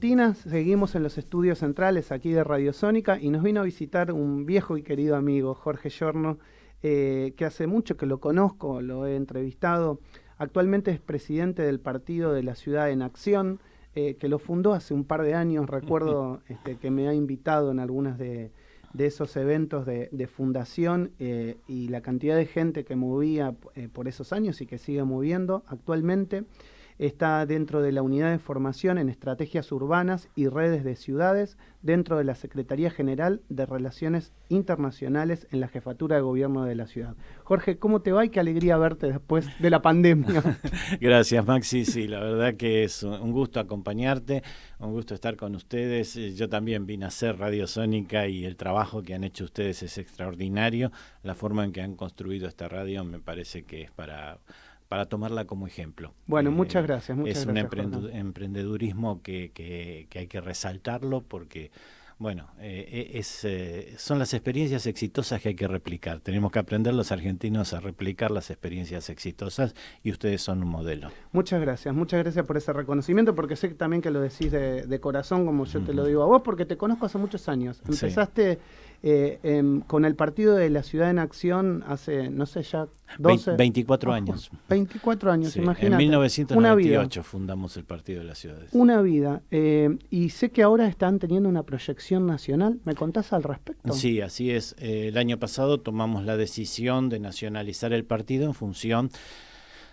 Seguimos en los estudios centrales aquí de Radiosónica y nos vino a visitar un viejo y querido amigo, Jorge Giorno, que hace mucho que lo conozco, lo he entrevistado. Actualmente es presidente del Partido de la Ciudad en Acción, que lo fundó hace un par de años. Recuerdo que me ha invitado en algunos de esos eventos de fundación, y la cantidad de gente que movía por esos años y que sigue moviendo actualmente. Está dentro de la Unidad de Formación en Estrategias Urbanas y Redes de Ciudades, dentro de la Secretaría General de Relaciones Internacionales en la Jefatura de Gobierno de la Ciudad. Jorge, ¿cómo te va? Y qué alegría verte después de la pandemia. Gracias, Maxi. Sí, la verdad que es un gusto acompañarte, un gusto estar con ustedes. Yo también vine a hacer Radiosónica y el trabajo que han hecho ustedes es extraordinario. La forma en que han construido esta radio me parece que es para tomarla como ejemplo. Bueno, muchas gracias. Es un emprendedurismo que hay que resaltarlo porque, bueno, son las experiencias exitosas que hay que replicar. Tenemos que aprender los argentinos a replicar las experiencias exitosas y ustedes son un modelo. Muchas gracias por ese reconocimiento, porque sé también que lo decís de corazón, como yo te lo digo a vos, porque te conozco hace muchos años. Empezaste con el Partido de la Ciudad en Acción hace, no sé, ya 24 años. 24 años, sí, imagínate. En 1998 fundamos el Partido de las Ciudades. Una vida. Y sé que ahora están teniendo una proyección nacional. ¿Me contás al respecto? Sí, así es. El año pasado tomamos la decisión de nacionalizar el partido en función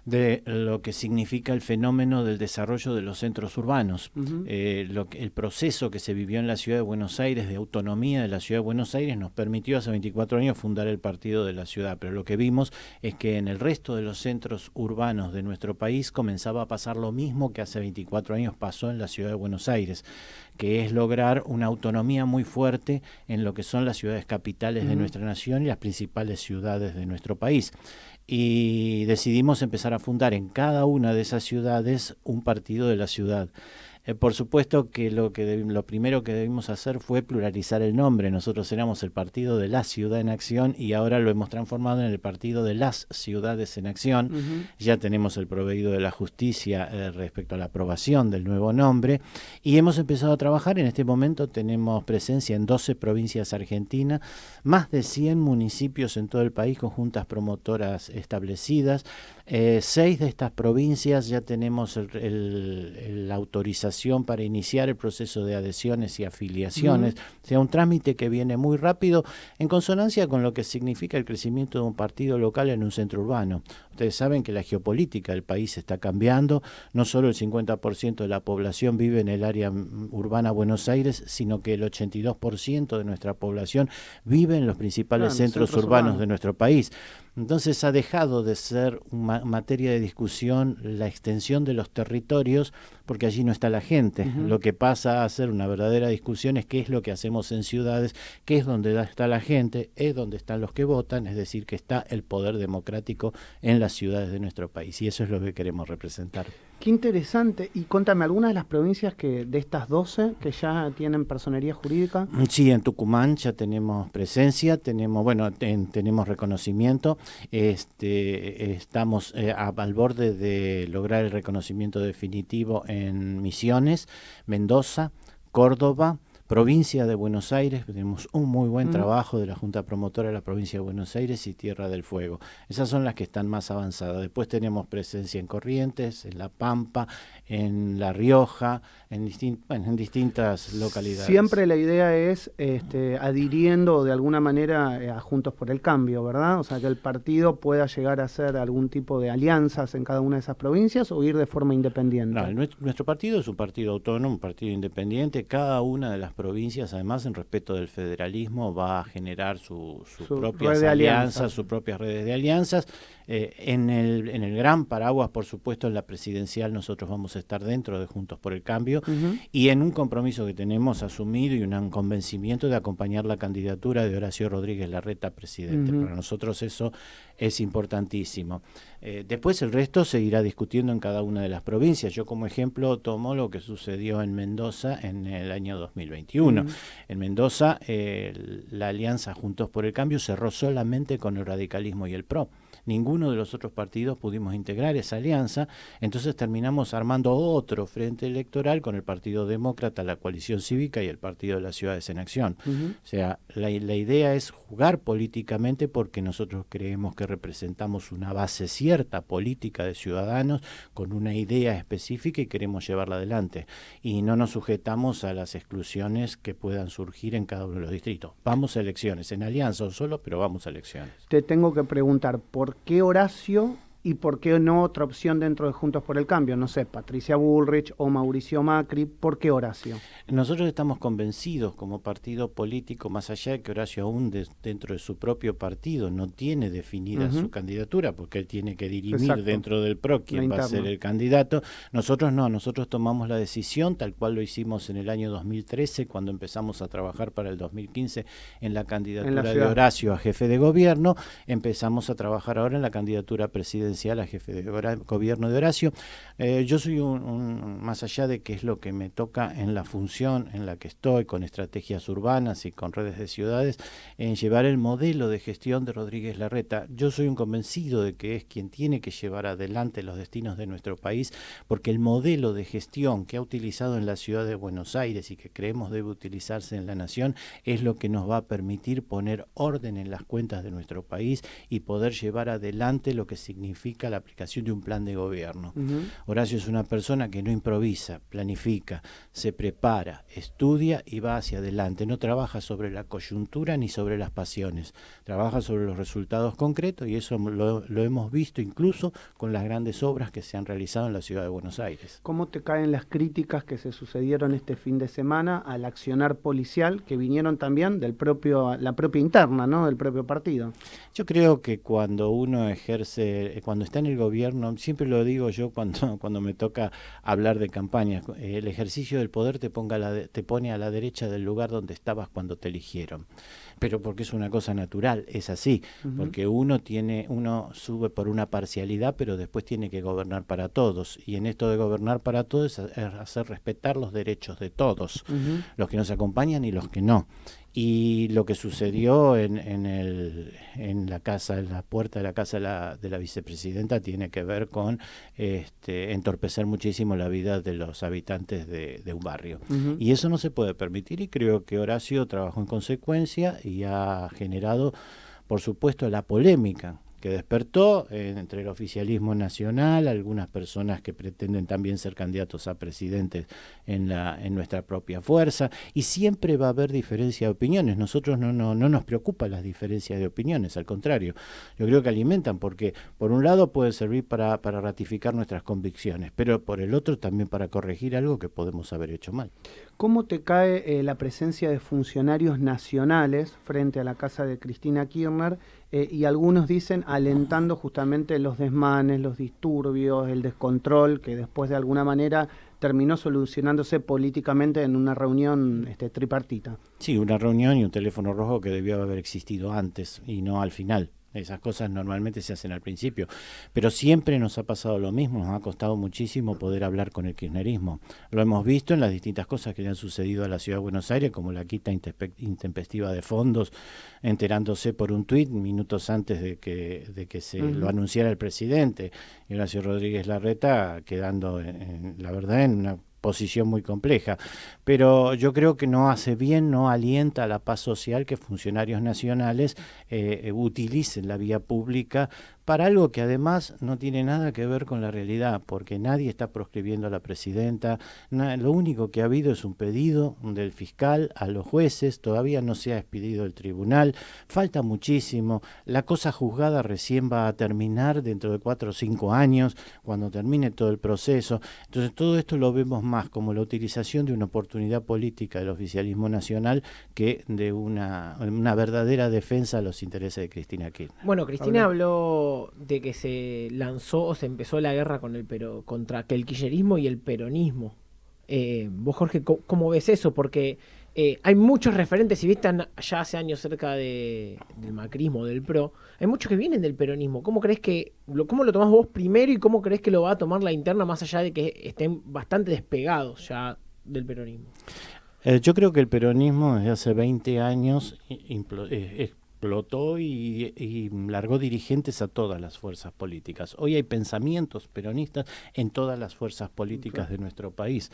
de lo que significa el fenómeno del desarrollo de los centros urbanos. El proceso que se vivió en la Ciudad de Buenos Aires, de autonomía de la Ciudad de Buenos Aires, nos permitió hace 24 años fundar el Partido de la Ciudad, pero lo que vimos es que en el resto de los centros urbanos de nuestro país comenzaba a pasar lo mismo que hace 24 años pasó en la Ciudad de Buenos Aires, que es lograr una autonomía muy fuerte en lo que son las ciudades capitales de nuestra nación y las principales ciudades de nuestro país. Y decidimos empezar a fundar en cada una de esas ciudades un partido de la ciudad. Por supuesto que lo primero que debimos hacer fue pluralizar el nombre. Nosotros éramos el Partido de la Ciudad en Acción y ahora lo hemos transformado en el Partido de las Ciudades en Acción. Ya tenemos el proveído de la justicia respecto a la aprobación del nuevo nombre y hemos empezado a trabajar. En este momento tenemos presencia en 12 provincias argentinas, más de 100 municipios en todo el país con juntas promotoras establecidas. 6 de estas provincias ya tenemos la autorización para iniciar el proceso de adhesiones y afiliaciones, o sea, un trámite que viene muy rápido en consonancia con lo que significa el crecimiento de un partido local en un centro urbano. Ustedes saben que la geopolítica del país está cambiando, no solo el 50% de la población vive en el área urbana Buenos Aires, sino que el 82% de nuestra población vive en los principales centros urbanos de nuestro país. Entonces ha dejado de ser materia de discusión la extensión de los territorios, porque allí no está la gente. Lo que pasa a ser una verdadera discusión es qué es lo que hacemos en ciudades, qué es donde está la gente, es donde están los que votan, es decir, que está el poder democrático en las ciudades de nuestro país, y eso es lo que queremos representar. Qué interesante. Y contame, ¿algunas de las provincias de estas 12 que ya tienen personería jurídica? Sí, en Tucumán ya tenemos presencia, tenemos reconocimiento. Estamos al borde de lograr el reconocimiento definitivo en Misiones, Mendoza, Córdoba, provincia de Buenos Aires. Tenemos un muy buen trabajo de la Junta Promotora de la provincia de Buenos Aires y Tierra del Fuego. Esas son las que están más avanzadas. Después tenemos presencia en Corrientes, en La Pampa, en La Rioja, en distintas localidades. Siempre la idea es adhiriendo de alguna manera a Juntos por el Cambio, ¿verdad? O sea, que el partido pueda llegar a hacer algún tipo de alianzas en cada una de esas provincias o ir de forma independiente. No, nuestro partido es un partido autónomo, un partido independiente. Cada una de las provincias, además, en respeto del federalismo, va a generar sus propias alianzas, sus propias redes de alianzas. En el gran paraguas, por supuesto, en la presidencial nosotros vamos a estar dentro de Juntos por el Cambio y en un compromiso que tenemos asumido y un convencimiento de acompañar la candidatura de Horacio Rodríguez Larreta, presidente. Para nosotros eso es importantísimo. Después el resto se irá discutiendo en cada una de las provincias. Yo como ejemplo tomo lo que sucedió en Mendoza en el año 2021. En Mendoza la alianza Juntos por el Cambio cerró solamente con el radicalismo y el PRO. ninguno de los otros partidos pudimos integrar esa alianza, entonces terminamos armando otro frente electoral con el Partido Demócrata, la Coalición Cívica y el Partido de las Ciudades en Acción. O sea, la idea es jugar políticamente porque nosotros creemos que representamos una base cierta política de ciudadanos con una idea específica y queremos llevarla adelante. Y no nos sujetamos a las exclusiones que puedan surgir en cada uno de los distritos. Vamos a elecciones, en alianza o solo, pero vamos a elecciones. Te tengo que preguntar, ¿por qué Horacio y por qué no otra opción dentro de Juntos por el Cambio? No sé, Patricia Bullrich o Mauricio Macri, ¿por qué Horacio? Nosotros estamos convencidos como partido político, más allá de que Horacio aún dentro de su propio partido no tiene definida su candidatura, porque él tiene que dirimir dentro del PRO quién va a ser el candidato. Nosotros no, nosotros tomamos la decisión, tal cual lo hicimos en el año 2013, cuando empezamos a trabajar para el 2015 en la candidatura de Horacio a jefe de gobierno, empezamos a trabajar ahora en la candidatura presidencial a jefe de gobierno de Horacio. Yo soy más allá de que es lo que me toca en la función en la que estoy, con estrategias urbanas y con redes de ciudades, en llevar el modelo de gestión de Rodríguez Larreta. Yo soy un convencido de que es quien tiene que llevar adelante los destinos de nuestro país, porque el modelo de gestión que ha utilizado en la ciudad de Buenos Aires y que creemos debe utilizarse en la nación es lo que nos va a permitir poner orden en las cuentas de nuestro país y poder llevar adelante lo que significa la aplicación de un plan de gobierno. Horacio es una persona que no improvisa, planifica, se prepara, estudia y va hacia adelante. No trabaja sobre la coyuntura ni sobre las pasiones, trabaja sobre los resultados concretos y eso lo hemos visto incluso con las grandes obras que se han realizado en la ciudad de Buenos Aires. ¿Cómo te caen las críticas que se sucedieron este fin de semana al accionar policial que vinieron también la propia interna, ¿no?, del propio partido? Yo creo que cuando uno ejerce, cuando está en el gobierno, siempre lo digo yo cuando me toca hablar de campaña, el ejercicio del poder te pone a la derecha del lugar donde estabas cuando te eligieron. Pero porque es una cosa natural, es así, porque uno sube por una parcialidad, pero después tiene que gobernar para todos, y en esto de gobernar para todos es hacer respetar los derechos de todos, los que nos acompañan y los que no. Y lo que sucedió en la puerta de la casa de la vicepresidenta tiene que ver con entorpecer muchísimo la vida de los habitantes de un barrio. Y eso no se puede permitir, y creo que Horacio trabajó en consecuencia y ha generado, por supuesto, la polémica que despertó entre el oficialismo nacional, algunas personas que pretenden también ser candidatos a presidentes en nuestra propia fuerza, y siempre va a haber diferencia de opiniones. Nosotros no nos preocupa las diferencias de opiniones, al contrario, yo creo que alimentan, porque por un lado puede servir para ratificar nuestras convicciones, pero por el otro también para corregir algo que podemos haber hecho mal. ¿Cómo te cae la presencia de funcionarios nacionales frente a la casa de Cristina Kirchner? Y algunos dicen alentando justamente los desmanes, los disturbios, el descontrol, que después de alguna manera terminó solucionándose políticamente en una reunión tripartita. Sí, una reunión y un teléfono rojo que debió haber existido antes y no al final. Esas cosas normalmente se hacen al principio, pero siempre nos ha pasado lo mismo, nos ha costado muchísimo poder hablar con el kirchnerismo. Lo hemos visto en las distintas cosas que le han sucedido a la Ciudad de Buenos Aires, como la quita intempestiva de fondos, enterándose por un tuit minutos antes de que se lo anunciara el presidente, y Horacio Rodríguez Larreta quedando, la verdad, en una posición muy compleja, pero yo creo que no hace bien, no alienta a la paz social que funcionarios nacionales utilicen la vía pública para algo que además no tiene nada que ver con la realidad, porque nadie está proscribiendo a la presidenta. Lo único que ha habido es un pedido del fiscal a los jueces, todavía no se ha expedido el tribunal, falta muchísimo, la cosa juzgada recién va a terminar dentro de 4 o 5 años, cuando termine todo el proceso. Entonces todo esto lo vemos más como la utilización de una oportunidad política del oficialismo nacional que de una verdadera defensa a los intereses de Cristina Kirchner. Bueno, Cristina habló de que se lanzó o se empezó la guerra contra el kirchnerismo y el peronismo. Vos, Jorge, ¿cómo ves eso? Porque hay muchos referentes, si viste ya hace años cerca del macrismo, del PRO, hay muchos que vienen del peronismo. ¿Cómo lo tomás vos primero y cómo crees que lo va a tomar la interna, más allá de que estén bastante despegados ya del peronismo? Yo creo que el peronismo desde hace 20 años explotó y largó dirigentes a todas las fuerzas políticas. Hoy hay pensamientos peronistas en todas las fuerzas políticas de nuestro país.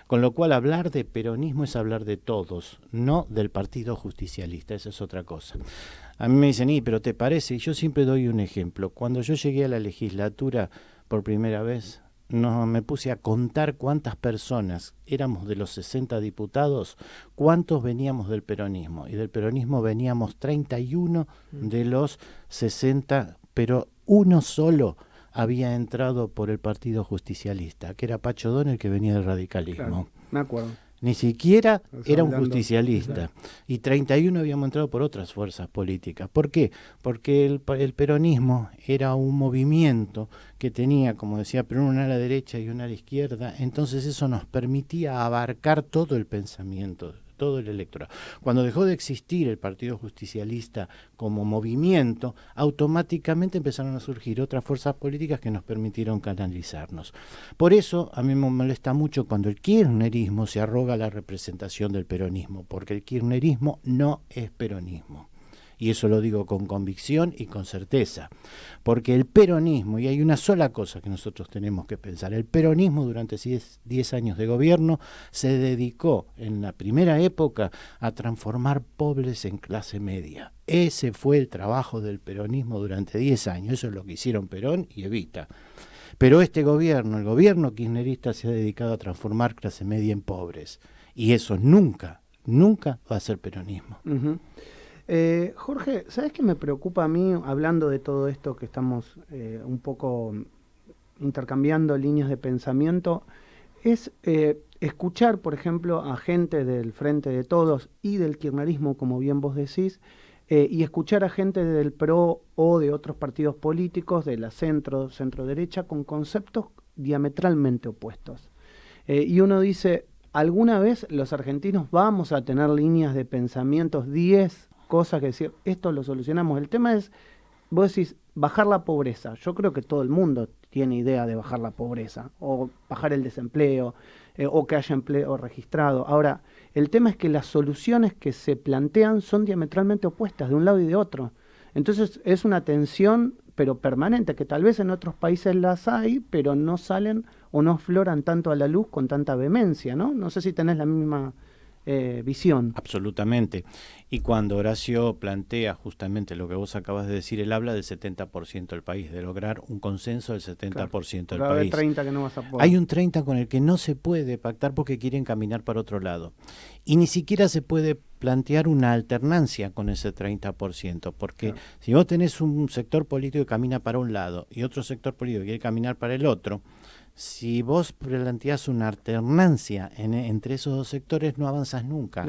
Con lo cual hablar de peronismo es hablar de todos, no del Partido Justicialista, esa es otra cosa. A mí me dicen, pero ¿te parece? Y yo siempre doy un ejemplo. Cuando yo llegué a la legislatura por primera vez, no me puse a contar cuántas personas éramos de los 60 diputados, cuántos veníamos del peronismo. Y del peronismo veníamos 31 de los 60, pero uno solo había entrado por el Partido Justicialista, que era Pacho Don, el que venía del radicalismo. Claro, me acuerdo. Ni siquiera era un justicialista. Y 31 habíamos entrado por otras fuerzas políticas. ¿Por qué? Porque el peronismo era un movimiento que tenía, como decía Perón, una ala derecha y una ala izquierda. Entonces eso nos permitía abarcar todo el pensamiento, todo el electorado. Cuando dejó de existir el Partido Justicialista como movimiento, automáticamente empezaron a surgir otras fuerzas políticas que nos permitieron canalizarnos. Por eso a mí me molesta mucho cuando el kirchnerismo se arroga la representación del peronismo, porque el kirchnerismo no es peronismo. Y eso lo digo con convicción y con certeza, porque el peronismo, y hay una sola cosa que nosotros tenemos que pensar, el peronismo durante 10 años de gobierno se dedicó en la primera época a transformar pobres en clase media. Ese fue el trabajo del peronismo durante 10 años, eso es lo que hicieron Perón y Evita. Pero este gobierno, el gobierno kirchnerista, se ha dedicado a transformar clase media en pobres, y eso nunca va a ser peronismo. Jorge, ¿sabes qué me preocupa a mí, hablando de todo esto que estamos un poco intercambiando líneas de pensamiento? Es escuchar, por ejemplo, a gente del Frente de Todos y del kirchnerismo, como bien vos decís, y escuchar a gente del PRO o de otros partidos políticos, de la centro-derecha, con conceptos diametralmente opuestos. Y uno dice, ¿alguna vez los argentinos vamos a tener líneas de pensamientos 10 cosas que decir, esto lo solucionamos? El tema es, vos decís, bajar la pobreza. Yo creo que todo el mundo tiene idea de bajar la pobreza, o bajar el desempleo, o que haya empleo registrado. Ahora, el tema es que las soluciones que se plantean son diametralmente opuestas de un lado y de otro. Entonces es una tensión, pero permanente, que tal vez en otros países las hay, pero no salen o no afloran tanto a la luz con tanta vehemencia, ¿no? No sé si tenés la misma visión. Absolutamente. Y cuando Horacio plantea justamente lo que vos acabas de decir, él habla del 70% del país, de lograr un consenso del 70% del país. 30 que no vas a poder. Hay un 30 con el que no se puede pactar porque quieren caminar para otro lado. Y ni siquiera se puede plantear una alternancia con ese 30%, porque si vos tenés un sector político que camina para un lado y otro sector político que quiere caminar para el otro, si vos planteás una alternancia entre esos dos sectores, no avanzas nunca,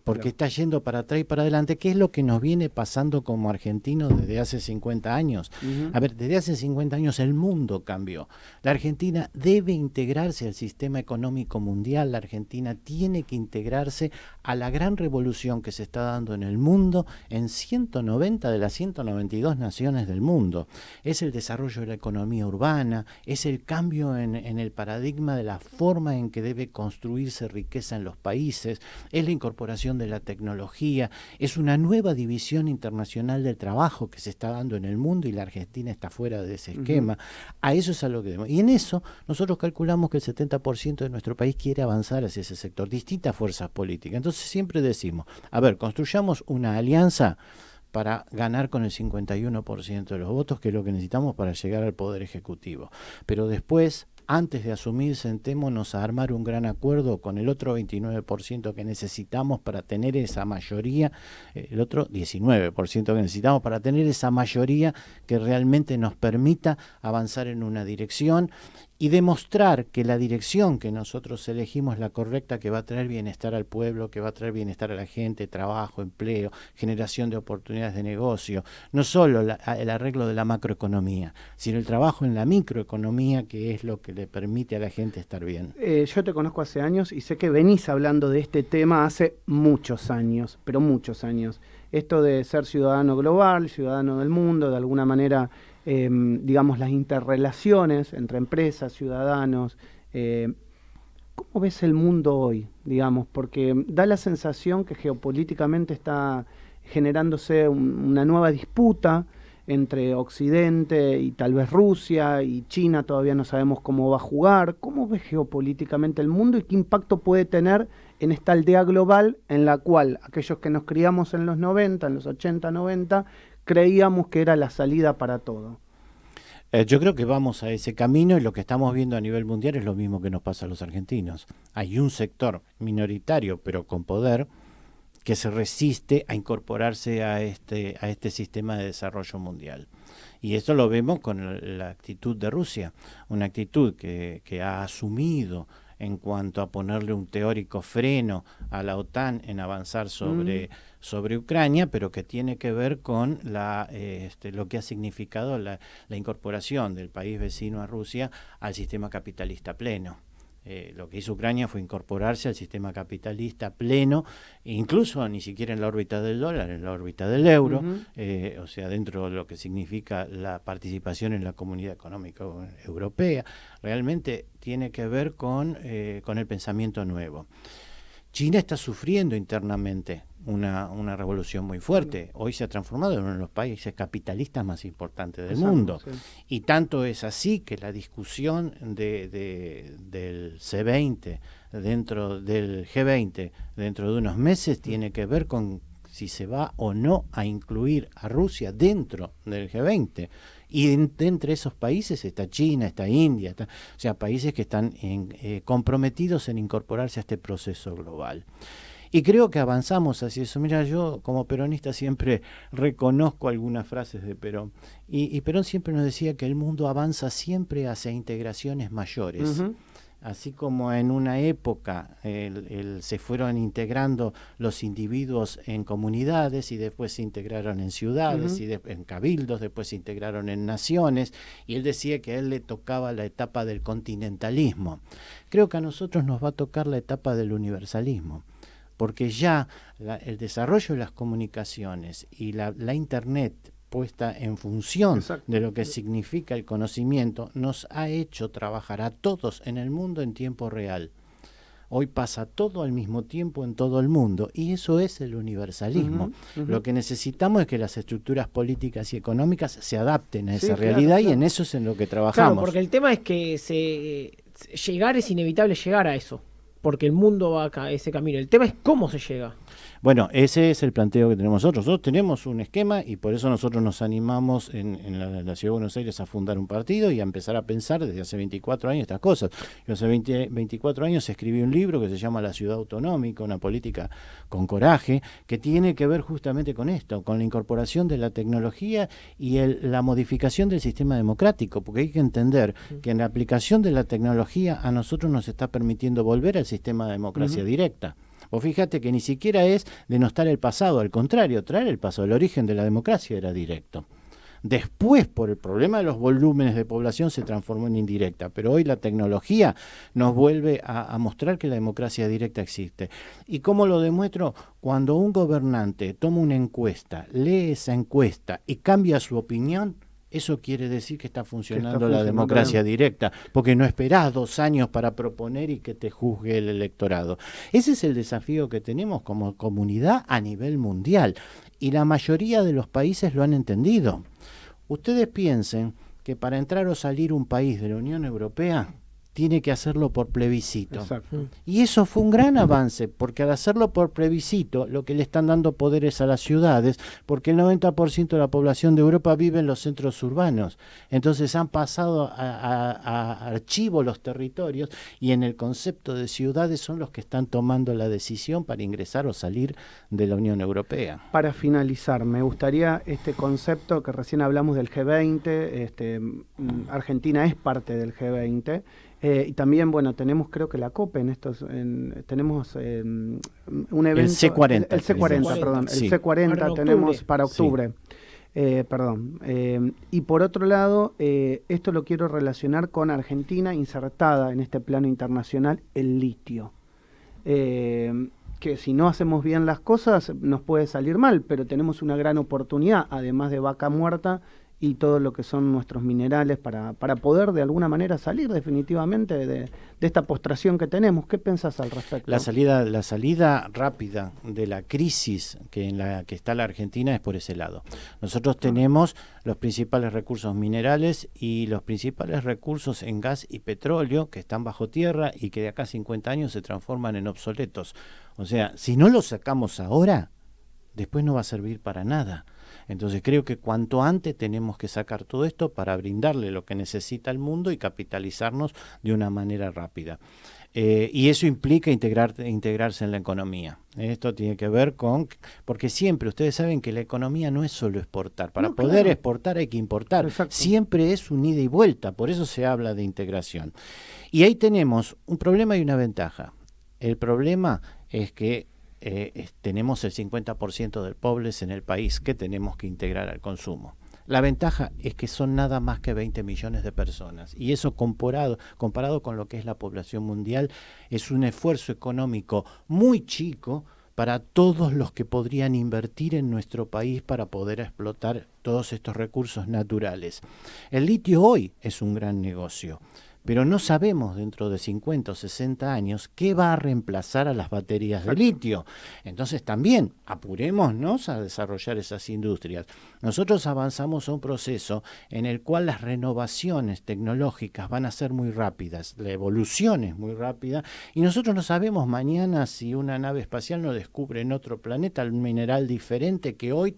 porque estás yendo para atrás y para adelante, que es lo que nos viene pasando como argentinos desde hace 50 años. A ver, desde hace 50 años el mundo cambió. La Argentina debe integrarse al sistema económico mundial, la Argentina tiene que integrarse a la gran revolución que se está dando en el mundo, en 190 de las 192 naciones del mundo. Es el desarrollo de la economía urbana, es el cambio en el paradigma de la forma en que debe construirse riqueza en los países, es la incorporación de la tecnología, es una nueva división internacional del trabajo que se está dando en el mundo y la Argentina está fuera de ese esquema. A eso es a lo que debemos. Y en eso nosotros calculamos que el 70% de nuestro país quiere avanzar hacia ese sector, distintas fuerzas políticas. Entonces siempre decimos, a ver, construyamos una alianza para ganar con el 51% de los votos, que es lo que necesitamos para llegar al Poder Ejecutivo. Pero después, antes de asumir, sentémonos a armar un gran acuerdo con el otro 29% que necesitamos para tener esa mayoría, el otro 19% que necesitamos para tener esa mayoría que realmente nos permita avanzar en una dirección y demostrar que la dirección que nosotros elegimos es la correcta, que va a traer bienestar al pueblo, que va a traer bienestar a la gente, trabajo, empleo, generación de oportunidades de negocio, no solo el arreglo de la macroeconomía, sino el trabajo en la microeconomía, que es lo que le permite a la gente estar bien. Yo te conozco hace años y sé que venís hablando de este tema hace muchos años, pero muchos años. Esto de ser ciudadano global, ciudadano del mundo, de alguna manera, digamos, las interrelaciones entre empresas, ciudadanos. ¿Cómo ves el mundo hoy, digamos? Porque da la sensación que geopolíticamente está generándose una nueva disputa entre Occidente y tal vez Rusia y China, todavía no sabemos cómo va a jugar. ¿Cómo ves geopolíticamente el mundo y qué impacto puede tener en esta aldea global en la cual aquellos que nos criamos en los 90, en los 80, 90, creíamos que era la salida para todo? Yo creo que vamos a ese camino y lo que estamos viendo a nivel mundial es lo mismo que nos pasa a los argentinos. Hay un sector minoritario, pero con poder, que se resiste a incorporarse a este sistema de desarrollo mundial. Y esto lo vemos con la actitud de Rusia, una actitud que ha asumido en cuanto a ponerle un teórico freno a la OTAN en avanzar sobre Ucrania, pero que tiene que ver con lo que ha significado la incorporación del país vecino a Rusia al sistema capitalista pleno. Lo que hizo Ucrania fue incorporarse al sistema capitalista pleno, incluso ni siquiera en la órbita del dólar, en la órbita del euro, o sea, dentro de lo que significa la participación en la Comunidad Económica Europea. Realmente tiene que ver con el pensamiento nuevo. China está sufriendo internamente una revolución muy fuerte. Hoy se ha transformado en uno de los países capitalistas más importantes del mundo. Sí. Y tanto es así que la discusión del C20, dentro del G20, dentro de unos meses, tiene que ver con si se va o no a incluir a Rusia dentro del G20. Y entre esos países está China, está India, o sea, países que están comprometidos en incorporarse a este proceso global. Y creo que avanzamos hacia eso. Mira, yo como peronista siempre reconozco algunas frases de Perón. Y Perón siempre nos decía que el mundo avanza siempre hacia integraciones mayores. Así como en una época se fueron integrando los individuos en comunidades y después se integraron en ciudades y en cabildos, después se integraron en naciones, y él decía que a él le tocaba la etapa del continentalismo. Creo que a nosotros nos va a tocar la etapa del universalismo, porque ya el desarrollo de las comunicaciones y la Internet puesta en función de lo que significa el conocimiento, nos ha hecho trabajar a todos en el mundo en tiempo real. Hoy pasa todo al mismo tiempo en todo el mundo, y eso es el universalismo. Lo que necesitamos es que las estructuras políticas y económicas se adapten a esa realidad, y en eso es en lo que trabajamos. Claro, porque el tema es que llegar es inevitable, llegar a eso, porque el mundo va a ese camino. El tema es cómo se llega. Bueno, ese es el planteo que tenemos nosotros. Nosotros tenemos un esquema y por eso nosotros nos animamos en la Ciudad de Buenos Aires a fundar un partido y a empezar a pensar desde hace 24 años estas cosas. Yo hace 24 años escribí un libro que se llama La Ciudad Autonómica, una política con coraje, que tiene que ver justamente con esto, con la incorporación de la tecnología y la modificación del sistema democrático, porque hay que entender que en la aplicación de la tecnología a nosotros nos está permitiendo volver al sistema de democracia directa. O fíjate que ni siquiera es denostar el pasado, al contrario, traer el pasado. El origen de la democracia era directo. Después, por el problema de los volúmenes de población, se transformó en indirecta. Pero hoy la tecnología nos vuelve a mostrar que la democracia directa existe. ¿Y cómo lo demuestro? Cuando un gobernante toma una encuesta, lee esa encuesta y cambia su opinión, eso quiere decir que está funcionando la democracia directa, porque no esperás 2 años para proponer y que te juzgue el electorado. Ese es el desafío que tenemos como comunidad a nivel mundial, y la mayoría de los países lo han entendido. Ustedes piensen que para entrar o salir un país de la Unión Europea tiene que hacerlo por plebiscito. Exacto. Y eso fue un gran avance, porque al hacerlo por plebiscito, lo que le están dando poderes a las ciudades, porque el 90% de la población de Europa vive en los centros urbanos. Entonces han pasado a archivo los territorios, y en el concepto de ciudades son los que están tomando la decisión para ingresar o salir de la Unión Europea. Para finalizar, me gustaría este concepto que recién hablamos del G20, Argentina es parte del G20, y también, bueno, tenemos creo que la COPE tenemos un evento... El C40. El C40, perdón. Sí. El C40 tenemos para octubre. Sí. Y por otro lado, esto lo quiero relacionar con Argentina insertada en este plano internacional, el litio. Que si no hacemos bien las cosas nos puede salir mal, pero tenemos una gran oportunidad, además de Vaca Muerta y todo lo que son nuestros minerales para poder de alguna manera salir definitivamente de esta postración que tenemos. ¿Qué pensás al respecto? La salida rápida de la crisis en la que está la Argentina es por ese lado. Nosotros tenemos los principales recursos minerales y los principales recursos en gas y petróleo que están bajo tierra y que de acá a 50 años se transforman en obsoletos. O sea, si no los sacamos ahora, después no va a servir para nada. Entonces creo que cuanto antes tenemos que sacar todo esto para brindarle lo que necesita el mundo y capitalizarnos de una manera rápida. Y eso implica integrarse en la economía. Esto tiene que ver porque siempre ustedes saben que la economía no es solo exportar. Para poder exportar hay que importar. Exacto. Siempre es un ida y vuelta, por eso se habla de integración. Y ahí tenemos un problema y una ventaja. El problema es que tenemos el 50% del pobres en el país que tenemos que integrar al consumo. La ventaja es que son nada más que 20 millones de personas y eso comparado con lo que es la población mundial es un esfuerzo económico muy chico para todos los que podrían invertir en nuestro país para poder explotar todos estos recursos naturales. El litio hoy es un gran negocio, pero no sabemos dentro de 50 o 60 años qué va a reemplazar a las baterías de litio. Entonces también apurémonos a desarrollar esas industrias. Nosotros avanzamos a un proceso en el cual las renovaciones tecnológicas van a ser muy rápidas, la evolución es muy rápida y nosotros no sabemos mañana si una nave espacial nos descubre en otro planeta un mineral diferente que hoy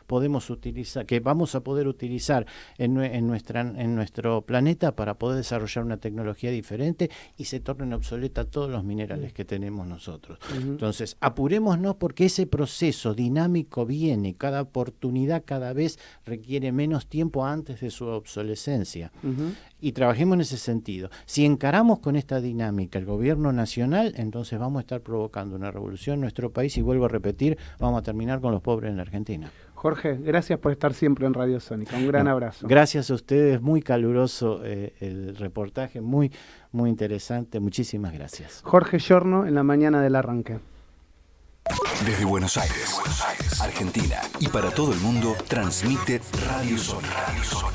podemos utilizar, que vamos a poder utilizar en nuestro planeta para poder desarrollar una tecnología diferente y se tornen obsoletas todos los minerales que tenemos nosotros. Entonces, apurémonos porque ese proceso dinámico viene, cada oportunidad cada vez requiere menos tiempo antes de su obsolescencia. Y trabajemos en ese sentido. Si encaramos con esta dinámica el gobierno nacional, entonces vamos a estar provocando una revolución en nuestro país y vuelvo a repetir, vamos a terminar con los pobres en la Argentina. Jorge, gracias por estar siempre en Radio Sónica. Un gran abrazo. Gracias a ustedes, muy caluroso el reportaje, muy, muy interesante. Muchísimas gracias. Jorge Giorno en la mañana del arranque. Desde Buenos Aires, Argentina y para todo el mundo, transmite Radio Sónica.